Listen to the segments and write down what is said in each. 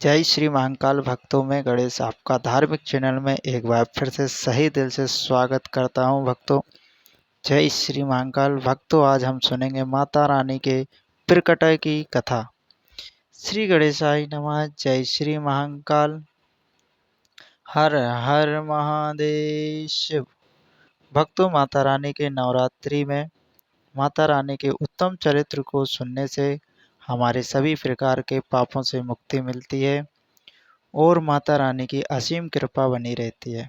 जय श्री महाकाल भक्तों में गणेश आपका धार्मिक चैनल में एक बार फिर से सही दिल से स्वागत करता हूं भक्तों। जय श्री महाकाल भक्तों, आज हम सुनेंगे माता रानी के प्रकटय की कथा। श्री गणेशाय नमः। जय श्री महाकाल। हर हर महादेव। भक्तों, माता रानी के नवरात्रि में माता रानी के उत्तम चरित्र को सुनने से हमारे सभी प्रकार के पापों से मुक्ति मिलती है और माता रानी की असीम कृपा बनी रहती है।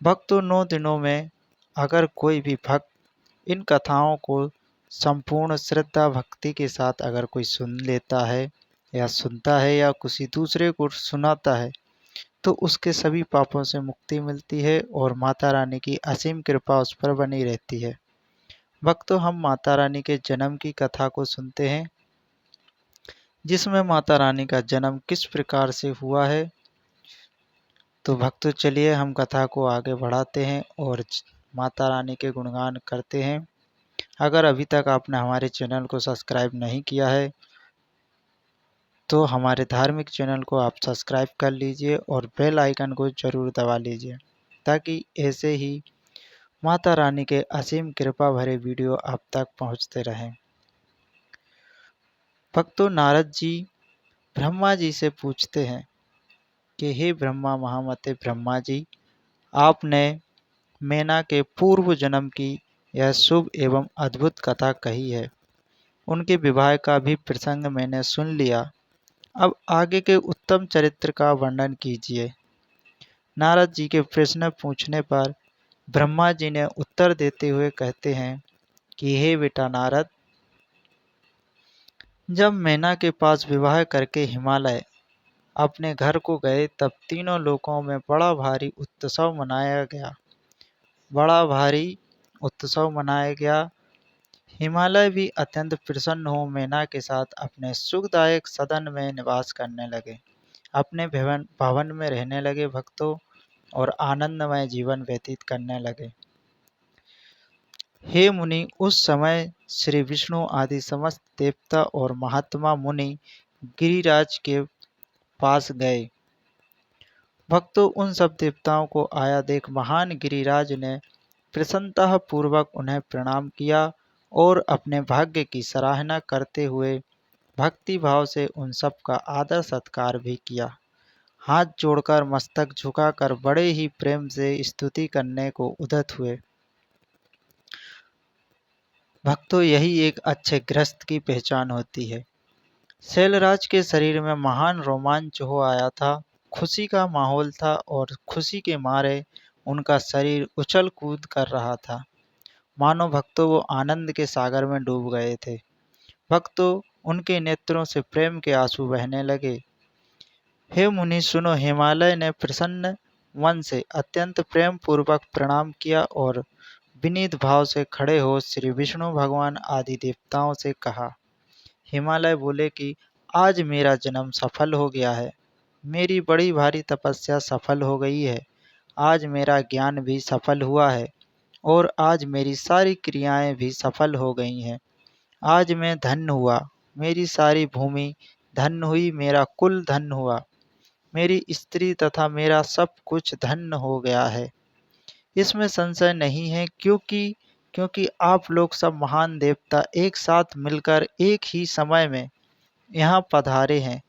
भक्तों, 9 दिनों में अगर कोई भी भक्त इन कथाओं को संपूर्ण श्रद्धा भक्ति के साथ अगर कोई सुन लेता है या सुनता है या किसी दूसरे को सुनाता है तो उसके सभी पापों से मुक्ति मिलती है और माता रानी की असीम कृपा उस पर बनी रहती है। भक्तों, हम माता रानी के जन्म की कथा को सुनते हैं, जिसमें माता रानी का जन्म किस प्रकार से हुआ है। तो भक्तों, चलिए हम कथा को आगे बढ़ाते हैं और माता रानी के गुणगान करते हैं। अगर अभी तक आपने हमारे चैनल को सब्सक्राइब नहीं किया है तो हमारे धार्मिक चैनल को आप सब्सक्राइब कर लीजिए और बेल आइकन को जरूर दबा लीजिए, ताकि ऐसे ही माता रानी के असीम कृपा भरे वीडियो आप तक पहुंचते रहें। भक्तों, नारद जी ब्रह्मा जी से पूछते हैं कि हे ब्रह्मा महामते ब्रह्मा जी, आपने मैना के पूर्व जन्म की यह शुभ एवं अद्भुत कथा कही है। उनके विवाह का भी प्रसंग मैंने सुन लिया। अब आगे के उत्तम चरित्र का वर्णन कीजिए। नारद जी के प्रश्न पूछने पर ब्रह्मा जी ने उत्तर देते हुए कहते हैं कि हे बेटा नारद, जब मैना के पास विवाह करके हिमालय अपने घर को गए तब तीनों लोकों में बड़ा भारी उत्सव मनाया गया। हिमालय भी अत्यंत प्रसन्न हो मैना के साथ अपने सुखदायक सदन में निवास करने लगे, अपने भवन में रहने लगे भक्तों, और आनंदमय जीवन व्यतीत करने लगे। हे मुनि, उस समय श्री विष्णु आदि समस्त देवता और महात्मा मुनि गिरिराज के पास गए। भक्तों, उन सब देवताओं को आया देख महान गिरिराज ने प्रसन्नता पूर्वक उन्हें प्रणाम किया और अपने भाग्य की सराहना करते हुए भक्ति भाव से उन सब का आदर सत्कार भी किया। हाथ जोड़कर मस्तक झुकाकर बड़े ही प्रेम से स्तुति करने को उद्यत हुए। भक्तों, यही एक अच्छे गृहस्थ की पहचान होती है। शैलराज के शरीर में महान रोमांच हो आया था। खुशी का माहौल था और खुशी के मारे उनका शरीर उछल कूद कर रहा था, मानो भक्तों वो आनंद के सागर में डूब गए थे। भक्तों, उनके नेत्रों से प्रेम के आंसू बहने लगे। हे मुनि सुनो, हिमालय ने प्रसन्न मन से अत्यंत प्रेम पूर्वक प्रणाम किया और विनीत भाव से खड़े हो श्री विष्णु भगवान आदि देवताओं से कहा। हिमालय बोले कि आज मेरा जन्म सफल हो गया है, मेरी बड़ी भारी तपस्या सफल हो गई है, आज मेरा ज्ञान भी सफल हुआ है और आज मेरी सारी क्रियाएं भी सफल हो गई हैं। आज मैं धन्य हुआ, मेरी सारी भूमि धन्य हुई, मेरा कुल धन्य हुआ, मेरी स्त्री तथा मेरा सब कुछ धन्य हो गया है। इसमें संशय नहीं है, क्योंकि आप लोग सब महान देवता एक साथ मिलकर एक ही समय में यहाँ पधारे हैं।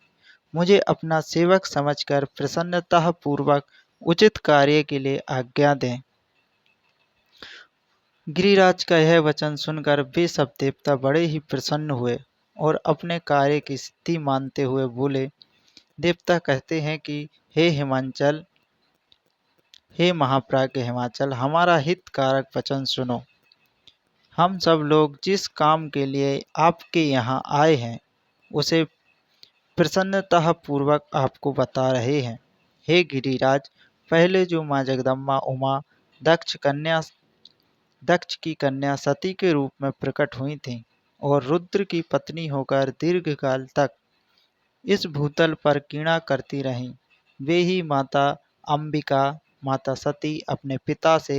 मुझे अपना सेवक समझकर प्रसन्नता पूर्वक उचित कार्य के लिए आज्ञा दें। गिरिराज का यह वचन सुनकर वे सब देवता बड़े ही प्रसन्न हुए और अपने कार्य की सिद्धि मानते हुए बोले। देवता कहते हैं कि हे महाप्राज्ञ हिमाचल, हमारा हितकारक वचन सुनो। हम सब लोग जिस काम के लिए आपके यहाँ आए हैं उसे प्रसन्नता पूर्वक आपको बता रहे हैं। हे गिरिराज, पहले जो माँ जगदम्बा उमा दक्ष की कन्या सती के रूप में प्रकट हुई थीं और रुद्र की पत्नी होकर दीर्घकाल तक इस भूतल पर कीड़ा करती रहीं, वे ही माता अंबिका, माता सती अपने पिता से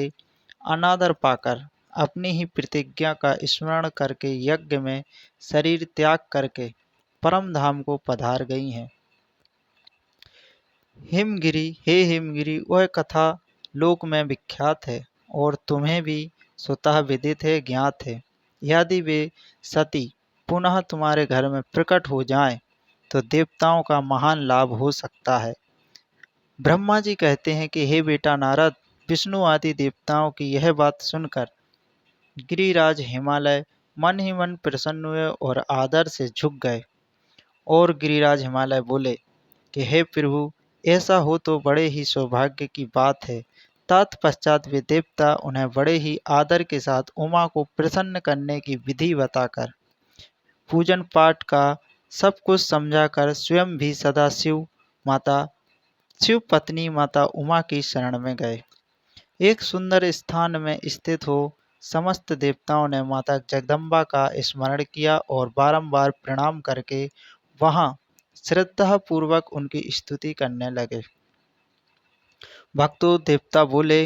अनादर पाकर अपनी ही प्रतिज्ञा का स्मरण करके यज्ञ में शरीर त्याग करके परम धाम को पधार गई हैं। हिमगिरी, हे हिमगिरी, वह कथा लोक में विख्यात है और तुम्हें भी स्वतः विदित है, ज्ञात है। यदि वे सती पुनः तुम्हारे घर में प्रकट हो जाएं, तो देवताओं का महान लाभ हो सकता है। ब्रह्मा जी कहते हैं कि हे बेटा नारद, विष्णु आदि देवताओं की यह बात सुनकर गिरिराज हिमालय मन ही मन प्रसन्न हुए और आदर से झुक गए। और गिरिराज हिमालय बोले कि हे प्रभु, ऐसा हो तो बड़े ही सौभाग्य की बात है। तत्पश्चात वे देवता उन्हें बड़े ही आदर के साथ उमा को प्रसन्न करने की विधि बताकर, पूजन पाठ का सब कुछ समझाकर स्वयं भी सदाशिव माता शिव पत्नी माता उमा की शरण में गए। एक सुंदर स्थान में स्थित हो समस्त देवताओं ने माता जगदम्बा का स्मरण किया और बारंबार प्रणाम करके वहां श्रद्धा पूर्वक उनकी स्तुति करने लगे। भक्तों, देवता बोले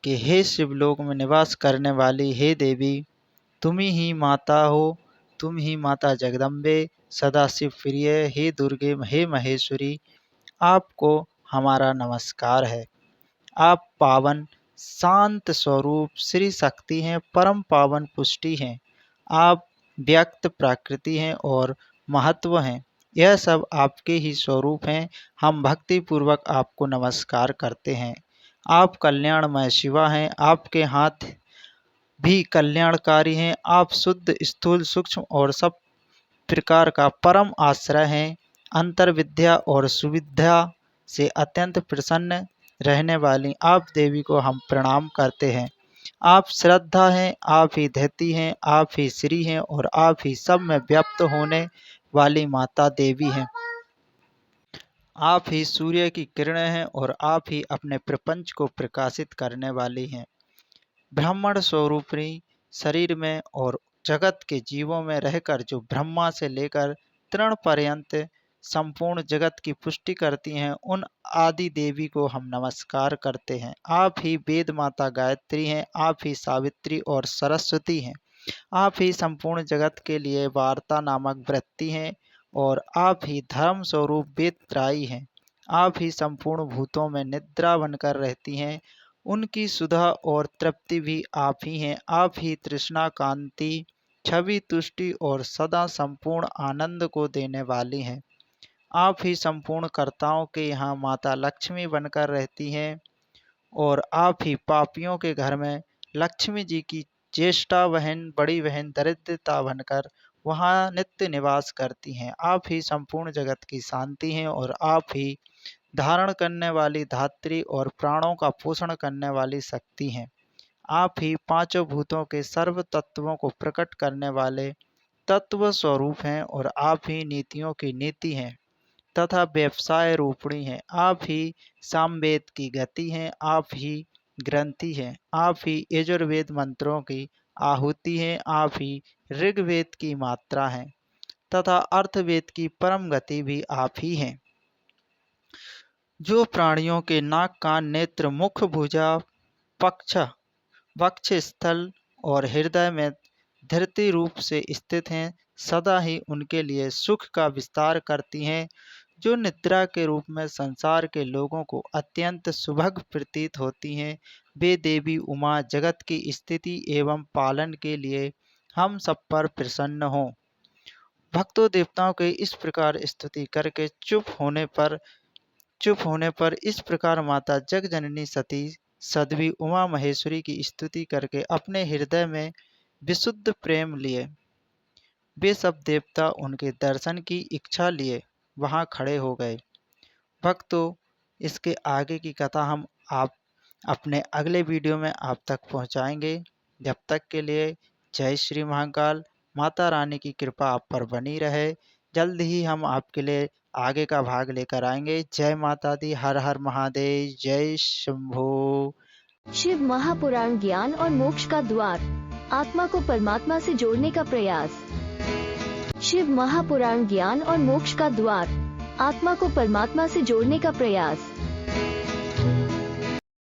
कि हे शिवलोक में निवास करने वाली हे देवी, तुम ही माता हो, तुम ही माता जगदम्बे, सदाशिव प्रिय, हे दुर्गे, हे महेश्वरी, आपको हमारा नमस्कार है। आप पावन शांत स्वरूप श्री शक्ति हैं, परम पावन पुष्टि हैं। आप व्यक्त प्रकृति हैं और महत्व हैं। यह सब आपके ही स्वरूप हैं। हम भक्ति पूर्वक आपको नमस्कार करते हैं। आप कल्याणमय शिवा हैं। आपके हाथ भी कल्याणकारी हैं। आप शुद्ध, स्थूल, सूक्ष्म और सब प्रकार का परम आश्रय हैं। अंतर विद्या और सुविद्या से अत्यंत प्रसन्न रहने वाली आप देवी को हम प्रणाम करते हैं। आप श्रद्धा हैं, आप ही धैती हैं, आप ही श्री हैं और आप ही सब में व्याप्त होने वाली माता देवी हैं। आप ही सूर्य की किरणें हैं और आप ही अपने प्रपंच को प्रकाशित करने वाली हैं। ब्राह्मण स्वरूपी शरीर में और जगत के जीवों में रहकर जो ब्रह्मा से लेकर तृण पर्यंत संपूर्ण जगत की पुष्टि करती हैं, उन आदि देवी को हम नमस्कार करते हैं। आप ही वेद माता गायत्री हैं। आप ही सावित्री और सरस्वती हैं। आप ही संपूर्ण जगत के लिए वार्ता नामक वृत्ति हैं और आप ही धर्म स्वरूप वेदत्रायी हैं। आप ही संपूर्ण भूतों में निद्रा बनकर रहती हैं। उनकी सुधा और तृप्ति भी आप ही हैं। आप ही तृष्णा, कांति, छवि, तुष्टि और सदा संपूर्ण आनंद को देने वाली हैं। आप ही संपूर्ण कर्ताओं के यहाँ माता लक्ष्मी बनकर रहती हैं और आप ही पापियों के घर में लक्ष्मी जी की ज्येष्ठा बहन, बड़ी बहन दरिद्रता बनकर वहाँ नित्य निवास करती हैं। आप ही संपूर्ण जगत की शांति हैं और आप ही धारण करने वाली धात्री और प्राणों का पोषण करने वाली शक्ति हैं। आप ही पांचों भूतों के सर्व तत्वों को प्रकट करने वाले तत्व स्वरूप हैं और आप ही नीतियों की नीति हैं तथा व्यवसाय रूपणी हैं। आप ही सामवेद की गति हैं। आप ही ग्रंथि हैं। आप ही यजुर्वेद मंत्रों की आहुति हैं। आप ही ऋग्वेद की मात्रा हैं तथा अर्थवेद की परम गति भी आप ही हैं। जो प्राणियों के नाक, कान, नेत्र, मुख, भुजा, पक्ष, वक्ष स्थल और हृदय में धरती रूप से स्थित हैं, सदा ही उनके लिए सुख का विस्तार करती हैं। जो निद्रा के रूप में संसार के लोगों को अत्यंत सुभग प्रतीत होती हैं, वे देवी उमा जगत की स्थिति एवं पालन के लिए हम सब पर प्रसन्न हों। भक्तों, देवताओं के इस प्रकार स्तुति करके चुप होने पर इस प्रकार माता जगजननी सती सदवी उमा महेश्वरी की स्तुति करके अपने हृदय में विशुद्ध प्रेम लिए वे सब देवता उनके दर्शन की इच्छा लिए वहां खड़े हो गए। भक्तों, इसके आगे की कथा हम आप अपने अगले वीडियो में आप तक पहुंचाएंगे। जब तक के लिए जय श्री महाकाल। माता रानी की कृपा आप पर बनी रहे। जल्द ही हम आपके लिए आगे का भाग लेकर आएंगे। जय माता दी। हर हर महादेव। जय शंभो। शिव महापुराण ज्ञान और मोक्ष का द्वार, आत्मा को परमात्मा से जोड़ने का प्रयास। शिव महापुराण ज्ञान और मोक्ष का द्वार, आत्मा को परमात्मा से जोड़ने का प्रयास।